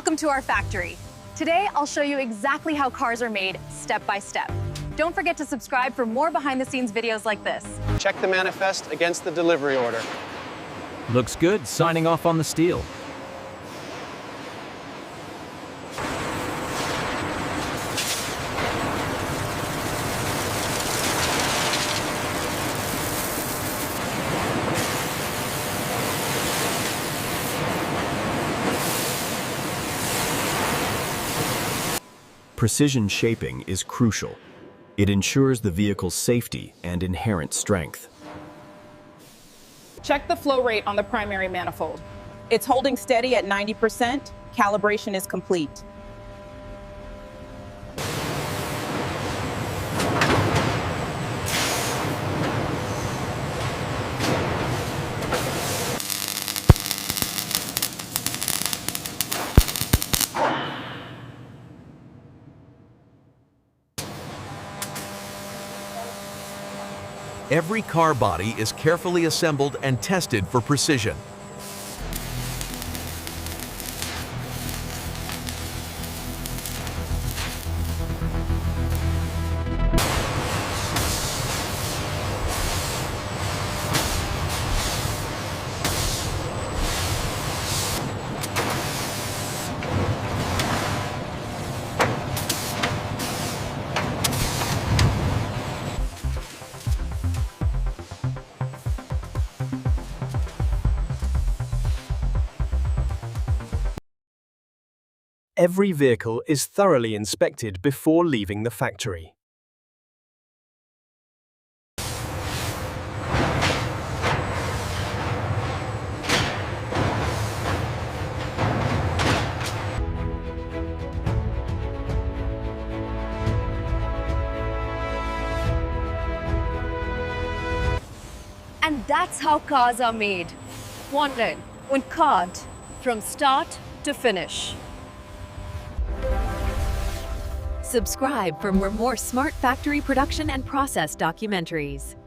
Welcome to our factory. Today, I'll show you exactly how cars are made, step by step. Don't forget to subscribe for more behind-the-scenes videos like this. Check the manifest against the delivery order. Looks good, signing off on the steel. Precision shaping is crucial. It ensures the vehicle's safety and inherent strength. Check the flow rate on the primary manifold. It's holding steady at 90%. Calibration is complete. Every car body is carefully assembled and tested for precision. Every vehicle is thoroughly inspected before leaving the factory. And that's how cars are made. Wanted, uncut, from start to finish. Subscribe for more smart factory production and process documentaries.